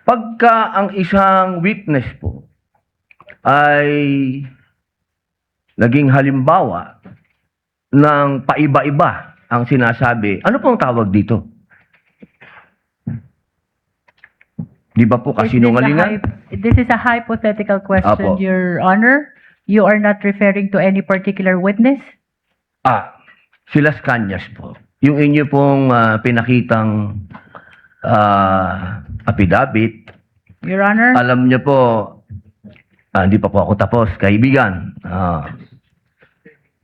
Pagka ang isang witness po ay naging halimbawa ng paiba-iba ang sinasabi, ano pong tawag dito? Di ba po kasinungalingan? This is a hypothetical question, Apo. Your Honor. You are not referring to any particular witness? Si Las Cañas po. Yung inyo pong pinakitang affidavit, Your Honor? alam niyo po, hindi pa po ako tapos, kaibigan.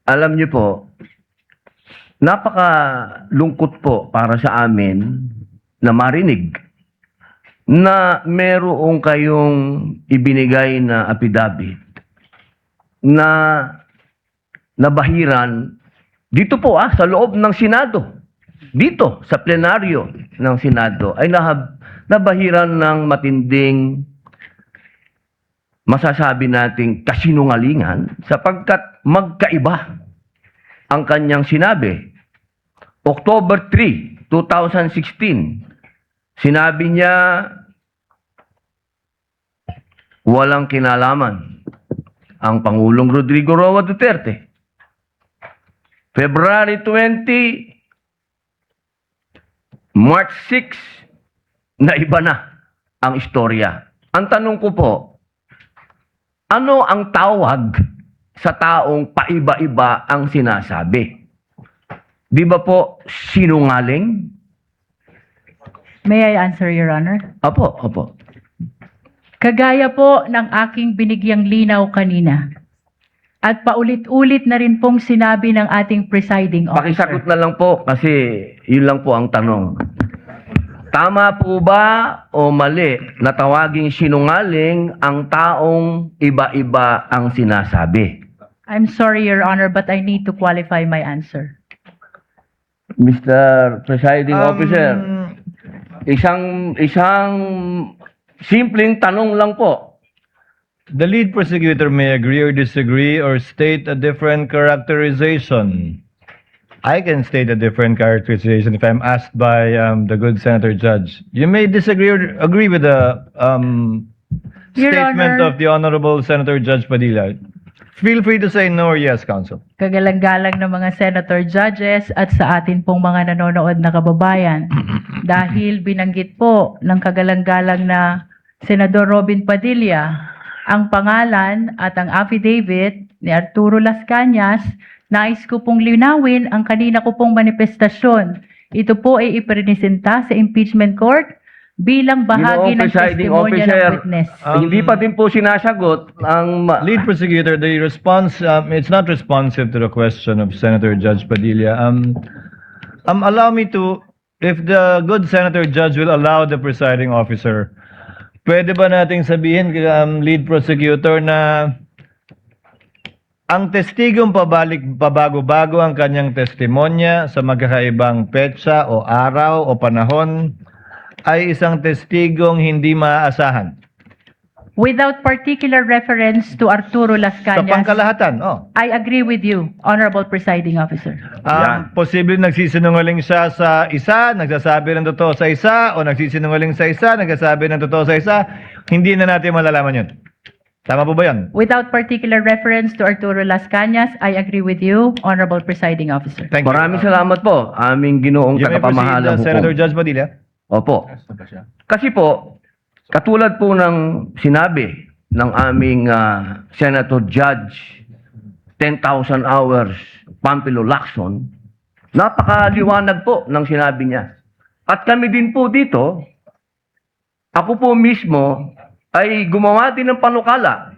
Alam niyo po, napakalungkot po para sa amin na marinig na merong kayong ibinigay na affidavit na nabahiran dito po sa loob ng Senado. Dito sa plenaryo ng Senado ay nabahiran ng matinding masasabi nating kasinungalingan sapagkat magkaiba ang kanyang sinabi. October 3, 2016, sinabi niya walang kinalaman ang Pangulong Rodrigo Roa Duterte. February 20, March 6, na iba na ang istorya. Ang tanong ko po, ano ang tawag sa taong paiba-iba ang sinasabi? Di ba po sinungaling? May I answer, Your Honor? Opo. Kagaya po ng aking binigyang linaw kanina, at paulit-ulit na rin pong sinabi ng ating presiding officer. Pakisagot na lang po kasi yun lang po ang tanong. Tama po ba o mali na tawaging sinungaling ang taong iba-iba ang sinasabi? I'm sorry, Your Honor, but I need to qualify my answer. Mr. Presiding Officer, isang simpleng tanong lang po. The lead prosecutor may agree or disagree or state a different characterization. I can state a different characterization if I'm asked by the good Senator Judge. You may disagree or agree with the Your statement Honor. of the Honorable Senator Judge Padilla. Feel free to say no or yes, Counsel. Kagalang-galang ng mga senator judges at sa atin pong mga nanonood na kababayan. Dahil binanggit po ng kagalang-galang na Senador Robin Padilla ang pangalan at ang affidavit ni Arturo Las Cañas, nais ko pong linawin ang kanina ko pong manifestasyon. Ito po ay ipresenta sa impeachment court bilang bahagi ng Presiding testimonya Officer, ng witness. hindi pa din po sinasagot ang Lead prosecutor, the response, it's not responsive to the question of Senator Judge Padilla. Allow me to, if the good Senator Judge will allow the presiding officer, pwede ba nating sabihin, lead prosecutor, na ang testigong pabago-bago ang kanyang testimonya sa magkakaibang petsa o araw o panahon ay isang testigong hindi maaasahan? Without particular reference to Arturo Las Sa Cañas, pangkalahatan, I agree with you, Honorable Presiding Officer. Yan. Posible nagsisinungaling siya sa isa, nagsasabi ng totoo sa isa, o nagsisinungaling sa isa, nagsasabi ng totoo sa isa, hindi na natin malalaman yun. Tama po ba yan? Without particular reference to Arturo Las Cañas, I agree with you, Honorable Presiding Officer. Thank you. Maraming salamat po, aming ginoong You may proceed, tagapamahalang Senator hukom. Judge Padilla. Opo. Kasi po, katulad po ng sinabi ng aming Senator Judge, 10,000 hours, Pampilo Lacson, napakaliwanag po ng sinabi niya. At kami din po dito, ako po mismo ay gumawa din ng panukala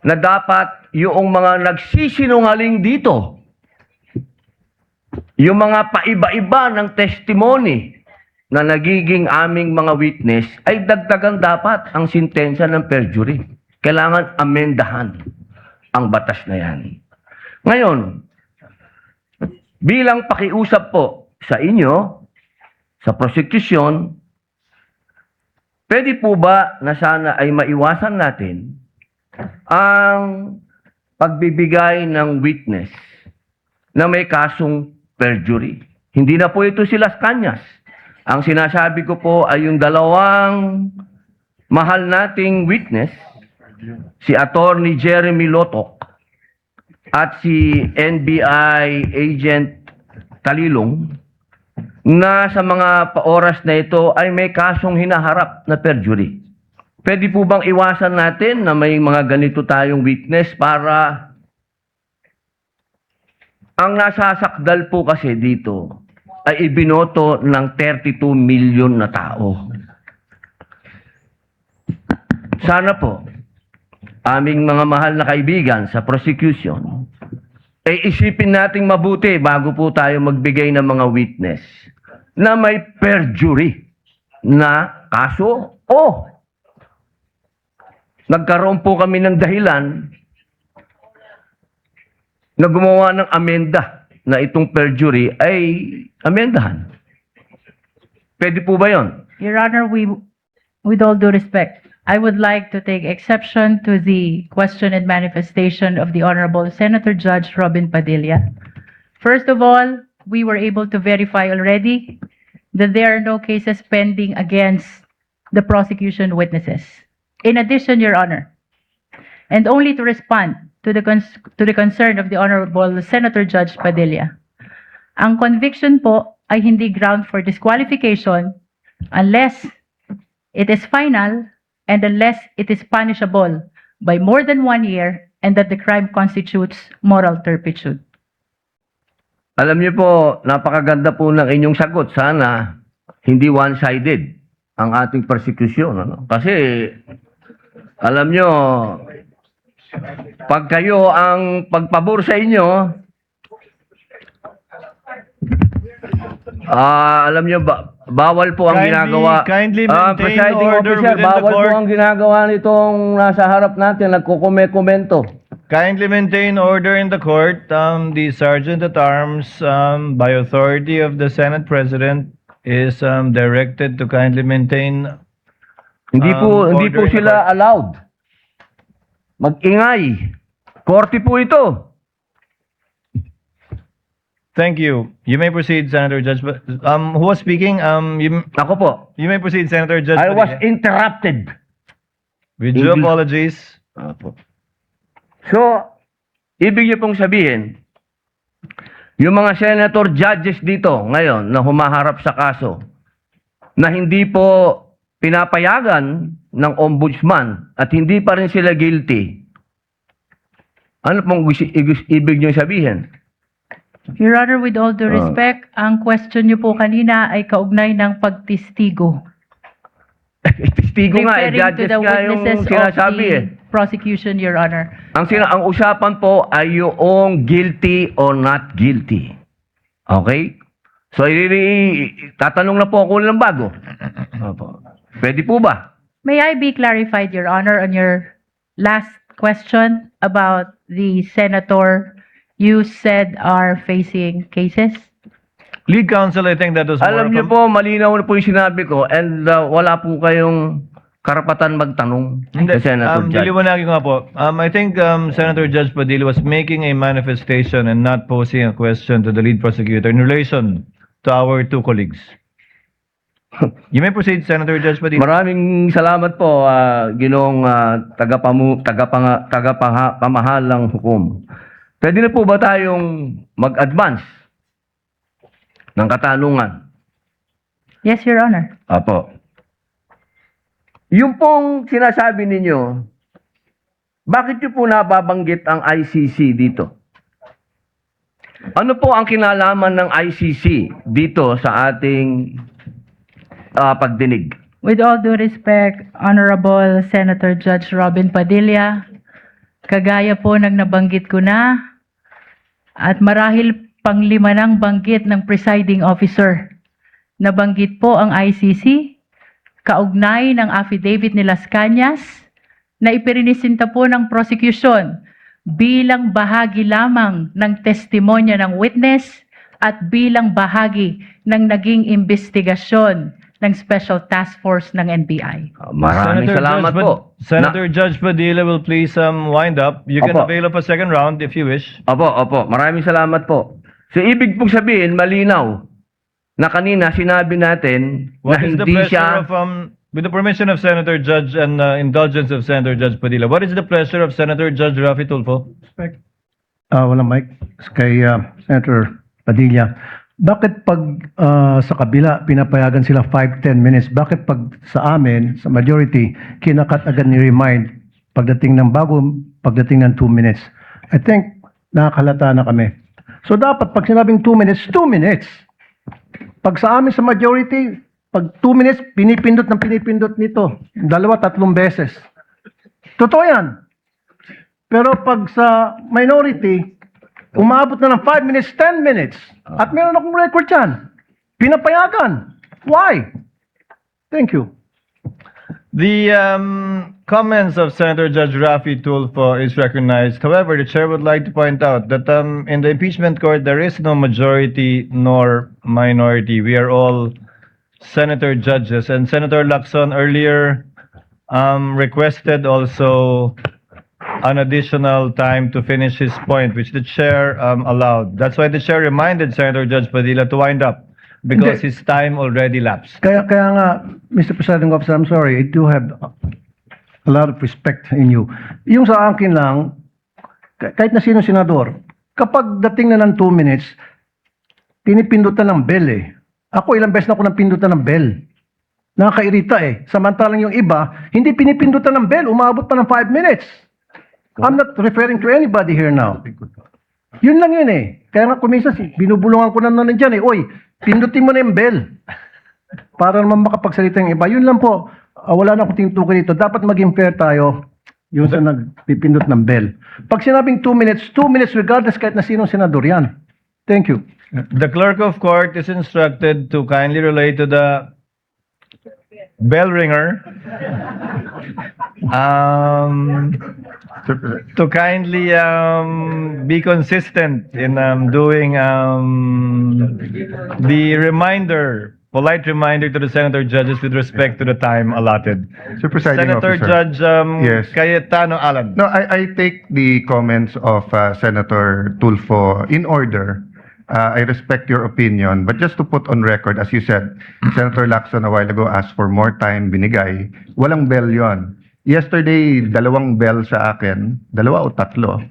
na dapat yung mga nagsisinungaling dito, yung mga paiba-iba ng testimony na nagiging aming mga witness, ay dagdagan dapat ang sintensya ng perjury. Kailangan amendahan ang batas na yan. Ngayon, bilang pakiusap po sa inyo, sa prosecution, pwede po ba na sana ay maiwasan natin ang pagbibigay ng witness na may kasong perjury? Hindi na po ito si Las Cañas. Ang sinasabi ko po ay yung dalawang mahal nating witness, si Attorney Jeremy Lotok at si NBI Agent Talilong, na sa mga oras na ito ay may kasong hinaharap na perjury. Pwede po bang iwasan natin na may mga ganito tayong witness para ang nasasakdal po kasi dito ay ibinoto ng 32 million na tao. Sana po, aming mga mahal na kaibigan sa prosecution, ay isipin nating mabuti bago po tayo magbigay ng mga witness na may perjury na kaso o nagkaroon po kami ng dahilan na gumawa ng amenda na itong perjury ay amendahan. Pwede po ba yon? Your Honor, with all due respect, I would like to take exception to the question and manifestation of the Honorable Senator Judge Robin Padilla. First of all, we were able to verify already that there are no cases pending against the prosecution witnesses. In addition, Your Honor, and only to respond to the concern of the Honorable Senator Judge Padilla, ang conviction po ay hindi ground for disqualification unless it is final and unless it is punishable by more than 1 year and that the crime constitutes moral turpitude. Alam niyo po, napakaganda po ng inyong sagot. Sana hindi one-sided ang ating persecution. Ano? Kasi, alam niyo, pag kayo ang pagpabor sa inyo, alam niyo, bawal po ang ginagawa. Kindly maintain Presiding order officer, within the bawal po court. ang ginagawa nitong nasa harap natin, nagkukomento. Kindly maintain order in the court. The Sergeant at Arms, by authority of the Senate President, is directed to kindly maintain. Hindi po Order in the sila court. allowed mag-ingay. Korte po ito. Thank you. You may proceed, Senator Judge. Who was speaking? Ako po. You may proceed, Senator Judge. I was Padilla. interrupted. With due English. apologies. Apo. So, ibig niyo pong sabihin, yung mga senator judges dito ngayon na humaharap sa kaso, na hindi po pinapayagan ng ombudsman at hindi pa rin sila guilty, ano pong ibig niyo sabihin? Your Honor, with all due respect, ang question niyo po kanina ay kaugnay ng pagtistigo. Testigo nga, Referring to judges the nga yung witnesses sinasabi of the eh. prosecution, Your Honor. Ang usapan po ay yung guilty or not guilty. Okay? So, tatanong na po ako ng bago. Opo. Pwede po ba? May I be clarified, Your Honor, on your last question about the senator you said are facing cases? Lead counsel, I think that was more Alam of niyo a- po, malinaw na po yung sinabi ko and wala po kayong karapatan magtanong Hindi, sa Senator Judge. diliwanagin ko nga po. I think Senator Judge Padilla was making a manifestation and not posing a question to the lead prosecutor in relation to our two colleagues. You may proceed, Senator Judge Padilla. Maraming salamat po, Ginoong tagapamahalang hukom. Pwede na po ba tayong mag-advance ng katanungan? Yes, Your Honor. Apo. Yung pong sinasabi ninyo, bakit nyo po nababanggit ang ICC dito? Ano po ang kinalaman ng ICC dito sa ating pagdinig? With all due respect, Honorable Senator Judge Robin Padilla, kagaya po ng nabanggit ko na, at marahil panglima ng banggit ng presiding officer, nabanggit po ang ICC, kaugnay ng affidavit ni Las Cañas, na ipirinisinta po ng prosecution bilang bahagi lamang ng testimonya ng witness at bilang bahagi ng naging investigasyon ng Special Task Force ng NBI. Maraming salamat po. Senator Judge Padilla will please wind up. You can Opo. avail of a second round if you wish. Opo. Maraming salamat po. So, ibig pong sabihin, malinaw, na kanina sinabi natin What na is the hindi pressure siya... of With the permission of Senator Judge and indulgence of Senator Judge Padilla, what is the pleasure of Senator Judge Rafi Tulfo? Walang mic. Kay Senator Padilla. Bakit pag sa kabila pinapayagan sila 5-10 minutes? Bakit pag sa amin, sa majority, kinakat agad ni remind pagdating ng 2 minutes? I think nakakalata na kami. So dapat pag sinabing 2 minutes, 2 minutes. Pag sa amin sa majority, pag 2 minutes, pinipindot nito. 2-3 beses. Totoo yan. Pero pag sa minority, umabot na ng 5 minutes, 10 minutes. At meron akong record yan. Pinapayagan. Why? Thank you. The comments of Senator Judge Rafi Tulfo is recognized. However, the chair would like to point out that in the impeachment court, there is no majority nor minority. We are all senator judges. And Senator Lacson earlier requested also an additional time to finish his point, which the chair allowed. That's why the chair reminded Senator Judge Padilla to wind up because Hindi. his time already lapsed. Kaya nga, Mr. Presiding Officer, I'm sorry, I do have a lot of respect in you. Yung sa akin lang, kahit na sino senador, kapag dating na ng 2 minutes, pinipindutan ng bell eh. Ako ilang beses na ako napindutan ng bell. Nakakairita eh. Samantalang yung iba, hindi pinipindutan ng bell, umabot pa ng 5 minutes. I'm not referring to anybody here now. Yun lang yun eh. Kaya nga kumisas, binubulungan ko na nandiyan eh. Oy, pindutin mo na yung bell. Para naman makapagsalita yung iba. Yun lang po. Wala na akong tinutukoy dito. Dapat maging fair tayo. Yung sa nagpipindot ng bell. Pag sinabing 2 minutes regardless kahit na sinong senador yan. Thank you. The clerk of court is instructed to kindly relate to the bell ringer to kindly be consistent in doing the polite reminder to the senator judges with respect to the time allotted. Sir Presiding Senator Officer. Judge Yes. Cayetano Alan. No, I take the comments of Senator Tulfo in order. I respect your opinion, but just to put on record, as you said, Senator Lacson a while ago asked for more time, binigay. Walang bell yon. Yesterday, 2 bell sa akin. 2 o 3?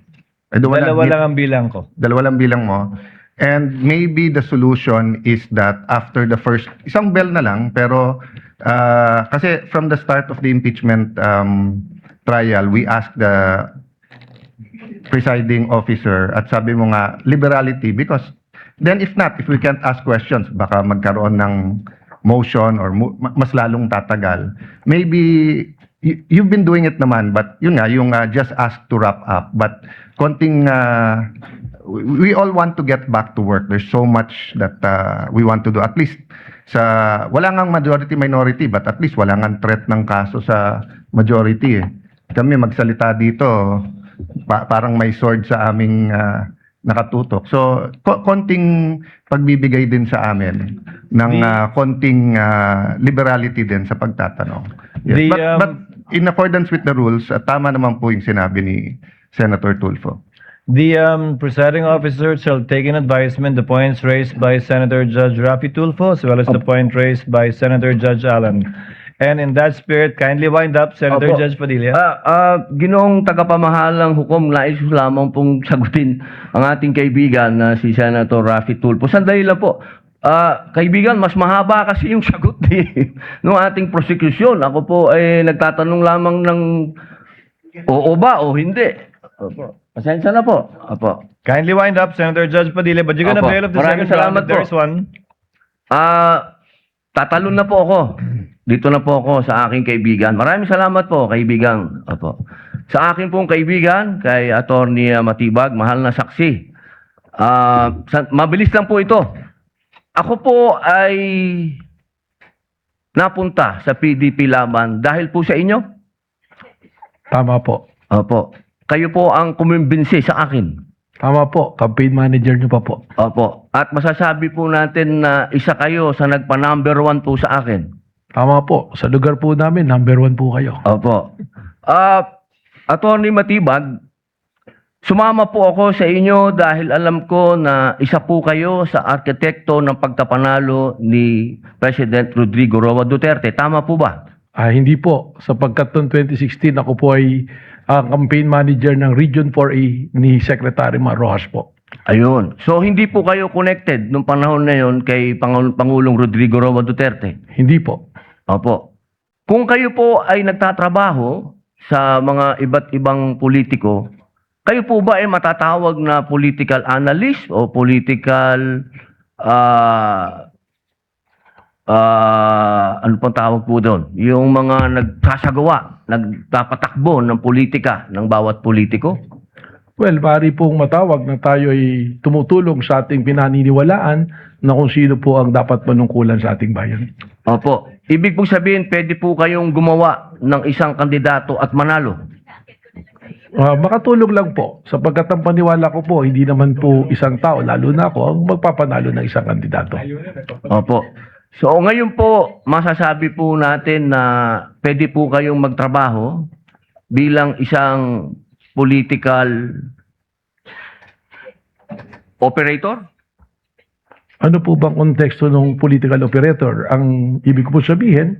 Dalawa lang ang bilang ko. 2 lang bilang mo. And maybe the solution is that after the first, isang bell na lang, pero kasi from the start of the impeachment trial, we asked the presiding officer at sabi mo nga, liberality, because then if we can't ask questions, baka magkaroon ng motion or mas lalong tatagal. Maybe you've been doing it naman, but yun nga, yung just ask to wrap up. But konting, we all want to get back to work. There's so much that we want to do. At least, wala ngang majority-minority, but at least wala ngang threat ng kaso sa majority eh. Kami magsalita dito, parang may sword sa aming nakatutok. So, konting pagbibigay din sa amin ng konting liberality din sa pagtatanong. Yes. But in accordance with the rules, tama naman po yung sinabi ni Senator Tulfo. The presiding officer shall take in advisement the points raised by Senator Judge Rafi Tulfo as well as the point raised by Senator Judge Alan. And in that spirit, kindly wind up, Senator Opo. Judge Padilla. Ginoong tagapamahalang hukom, nais ko lamang pong sagutin ang ating kaibigan na si Senator Rafi Tulfo. Sandali lang po. Kaibigan, mas mahaba kasi yung sagot ng ating prosecution. Ako po ay nagtatanong lamang ng oo ba o hindi. Opo. Pasensya na po. Opo. Kindly wind up, Senator Judge Padilla, but you're gonna Opo. bail of the Maraming second round salamat if there's po. one. Tatalon na po ako. Dito na po ako sa aking kaibigan. Maraming salamat po, kaibigan. Opo. Sa akin pong kaibigan, kay Attorney Matibag, mahal na saksi. Mabilis lang po ito. Ako po ay napunta sa PDP Laban dahil po sa inyo. Tama po. Opo. Kayo po ang kumimbinsi sa akin. Tama po. Campaign manager nyo pa po. Opo. At masasabi po natin na isa kayo sa nagpa-number 1 po sa akin. Tama po. Sa lugar po namin, number 1 po kayo. Opo. Attorney Matibag, sumama po ako sa inyo dahil alam ko na isa po kayo sa arkitekto ng pagkapanalo ni President Rodrigo Roa Duterte. Tama po ba? Hindi po. Sapagkat noong 2016, ako po ay campaign manager ng Region 4A ni Secretary Mar Rojas po. Ayun. So, hindi po kayo connected nung panahon na yon kay Pangulong Rodrigo Roa Duterte? Hindi po. Opo. Kung kayo po ay nagtatrabaho sa mga iba't ibang politiko, kayo po ba ay matatawag na political analyst o political ano pang tawag po doon? Yung mga nagsasagawa, nagpapatakbo ng politika ng bawat politiko? Well, pari pong matawag na tayo ay tumutulong sa ating pinaniniwalaan na kung sino po ang dapat manungkulan sa ating bayan. Opo. Ibig po sabihin, pwede po kayong gumawa ng isang kandidato at manalo. Makatulong lang po. Sapagkat ang paniwala ko po, hindi naman po isang tao, lalo na ako, ang magpapanalo ng isang kandidato. Opo. So ngayon po, masasabi po natin na pwede po kayong magtrabaho bilang isang political operator? Ano po bang konteksto ng political operator? Ang ibig ko po sabihin,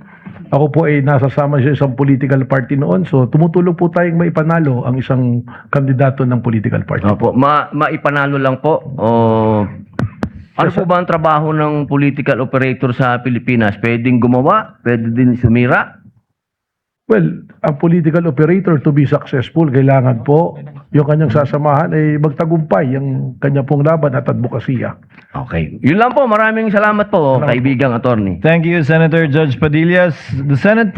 ako po ay nasasama sa isang political party noon, so tumutulong po tayong maipanalo ang isang kandidato ng political party. Opo. Maipanalo lang po. O ano po ba ang trabaho ng political operator sa Pilipinas? Pwedeng gumawa? Pwede din sumira? Well, ang political operator to be successful, kailangan po yung kanyang sasamahan ay magtagumpay ang kanya pong laban at advokasya. Okay. Yun lang po. Maraming salamat po, kaibigang attorney. Thank you, Senator Judge Padilla. The Senate